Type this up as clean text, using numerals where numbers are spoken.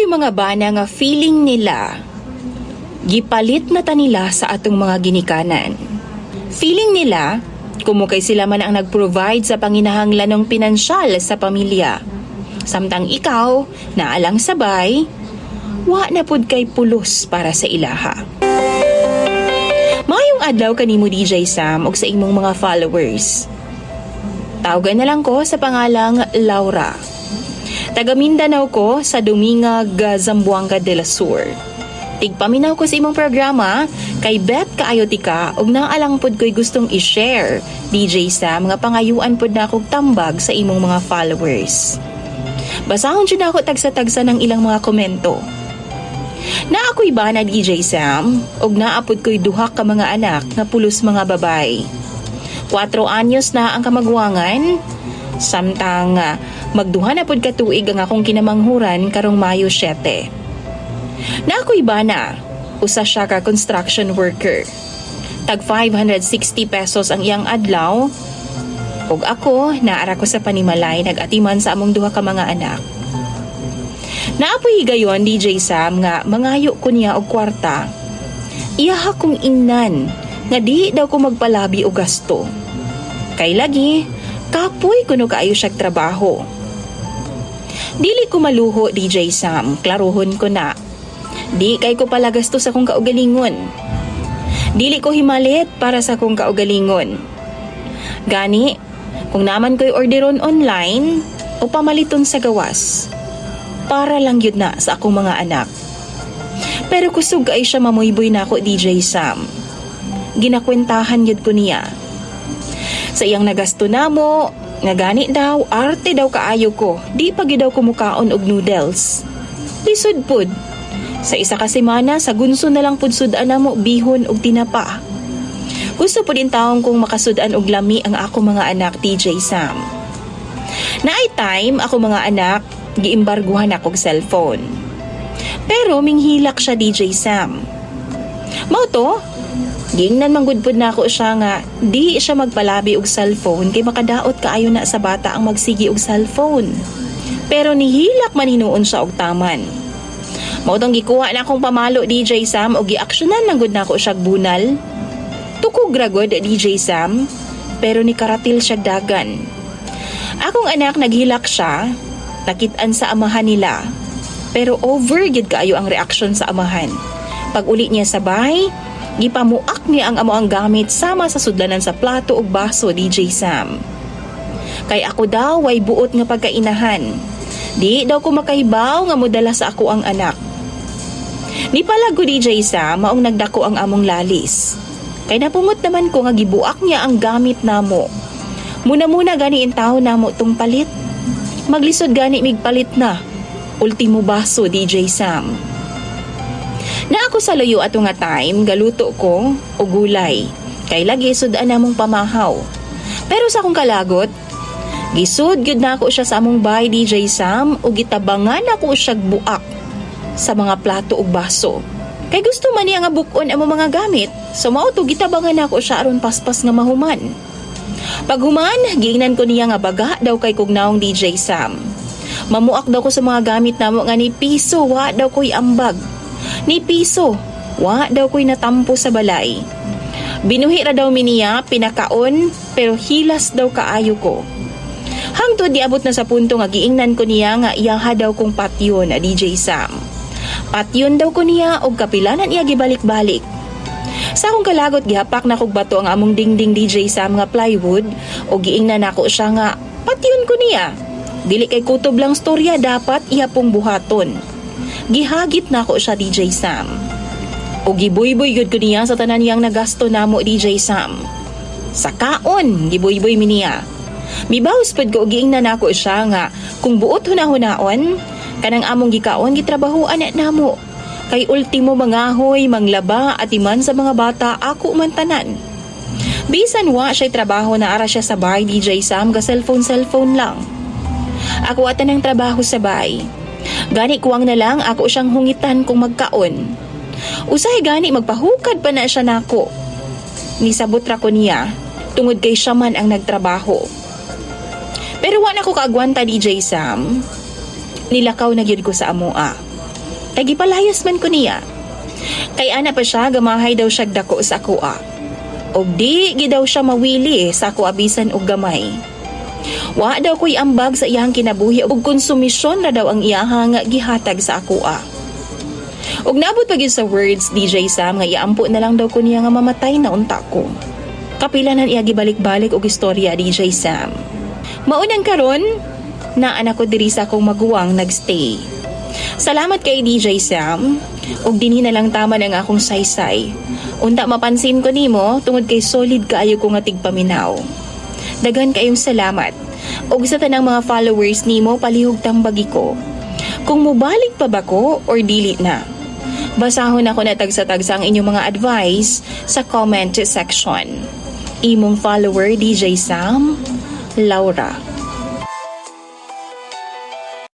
Nakoy mga bana nga feeling nila gipalit na ta nila sa atong mga ginikanan. Feeling nila kumukay sila man ang nag-provide sa panginahanglanong pinansyal sa pamilya. Samtang ikaw naalang sabay, wa na pud kay pulos para sa ilaha. Maayong adlaw kanimo DJ Sam ug sa imong mga followers. Tawagan na lang ko sa pangalang Laura. Taga Mindanao ko sa Dumingag, Zamboanga del Sur. Tigpaminaw ko sa imong programa kay Bet kaayo tika ug naalang pud ko'y gustong i-share DJ Sam mga pangayuan pud na akong tambag sa imong mga followers. Basahon jud ako tagsa-tagsa ng ilang mga komento. Na ako'y bana DJ Sam ug naapod ko'y duha ka mga anak nga pulos mga babay. 4 anyos na ang kamagwangan, samtang magduha na pud ka tuig ang akong kinamanghuran karong Mayo 7. Na ako'y bana, usa siya ka construction worker. Tag 560 pesos ang iyang adlaw, ug ako naara ko sa panimalay nag-atiman sa among duha ka mga anak. Naapoy higayon DJ Sam nga mangayo ko niya og kwarta. Iyaha kong ingnan nga di daw ko magpalabi og gasto. Kay lagi, kapoy kuno kaayo siyag trabaho. Dili ko maluho DJ Sam, klaruhon ko na. Di kay ko pala gasto sa kong kaugalingon. Dili ko himalit para sa kong kaugalingon. Gani, kung naman ko'y orderon online o pamaliton sa gawas, para lang yun na sa akong mga anak. Pero kusog ay siya mamuyboy na ako DJ Sam. Ginakwentahan yun ko niya. Sa iyang nagasto na mo, nga gani daw, arte daw kaayo ko, di pagi daw kumukaon og noodles. Lisod pud. Sa isa ka semana, sa gunso na lang pud sudan na mo, bihon og tinapa. Gusto po din taong kung makasudan og lami ang ako mga anak DJ Sam. Naay time, ako mga anak, giimbarguhan ako og cellphone. Pero minghilak siya DJ Sam. Mao to, gingnan manggudpod na ako siya nga di siya magpalabi og cellphone kay makadaot kaayo na sa bata ang magsigi og cellphone. Pero nihilak man hinuon siya og taman. Mao tong gikuha na akong pamalo DJ Sam og giaksyonan lang gud nako siya bunal. Tukog ra gud DJ Sam, pero ni karatil siya dagan. Akong anak naghilak siya, nakit-an sa amahan nila. Pero over gid kaayo ang reaksyon sa amahan. Pag uli niya sa bahay, gipamuak niya ang amo ang gamit sama sa sudlanan sa plato ug baso DJ Sam. Kay ako daw way buot nga pagkainahan. Di daw ko makahibaw nga modala sa ako ang anak. Ni palago DJ Sam maong nagdako ang among lalis. Kay napumot naman ko nga gibuak niya ang gamit namo. Muna gani intaw namo tong palit. Maglisod gani migpalit na. Ultimo baso DJ Sam. Na ako sa luyo ato nga time, galuto ko o gulay. Kay lagi sudan namong pamahaw. Pero sa akong kalagot, gisud gyud na ako siya sa among bahay DJ Sam o gitabangan ako siya buak sa mga plato ug baso. Kay gusto man niya nga bukon ang mga gamit, so mao to gitabangan ako siya aron paspas nga mahuman. Pag human, giingnan ko niya nga baga daw kay kugnaong DJ Sam. Mamuak daw ko sa mga gamit namo nga ni piso, wa daw ko'y ambag. Ni piso, wa daw ko'y natampo sa balay. Binuhi ra daw mi niya, pinakaon, pero hilas daw kaayo ko. Hangtod di abot na sa punto nga giingnan ko niya nga iyaha daw kong patyon na DJ Sam. Patyon daw ko niya og kapilanan iya gibalik-balik. Sa akong kalagot gihapak na kog bato ang among dingding DJ Sam nga plywood o giingnan nako siya nga patyon ko niya. Dili kay kutob lang storya, dapat iya pong buhaton. Gihagit na ako siya DJ Sam. O giboy-boy gud ko niya sa tanan niyang nagasto namo DJ Sam. Sa kaon, giboy-boy mi niya. Mibaws pud ko giingnan nako siya nga kung buot hunahunaon, kanang among gikaon gitrabahoan namo. Kay ultimo mangahoy, manglaba at iman sa mga bata ako man tanan. Bisan wa siya trabaho na ara siya sa bahay DJ Sam ga cellphone lang. Ako atan ang trabaho sa bahay. Gani kuwang na lang ako siyang hungitan kung magkaon. Usahay gani magpahukad pa na siya nako. Nisabot ra ko niya tungod kay siya man ang nagtrabaho. Pero wa na ko kaagwanta DJ Sam. Nilakaw na gyud ko sa amoa. Kay gipalayas man ko niya. Kay ana pa siya, gamahay daw siya dako sa akoa. Og di gidaw siya mawili sa ako abisan og gamay. Wa daw ko'y ambag sa iyang kinabuhi og konsumisyon na daw ang iyahang gihatag sa akoa. Og naabot pa gyud sa words DJ Sam nga iampo na lang daw ko niya nga mamatay na unta ko. Kapilanan iya gibalik-balik og istorya DJ Sam. Maunang karon na anak ko diri sa akong maguwang nagstay. Salamat kay DJ Sam og dinhi na lang tama ang akong saysay. Unta mapansin ko nimo tungod kay solid kaayo ko nga tigpaminaw. Daghan kayong salamat. Og sa tanang mga followers nimo palihog tambagi ko. Kung mubalik pa ba ko or dili na? Basahon ako na tagsa-tagsa ang inyong mga advice sa comment section. Imong follower DJ Sam, Laura.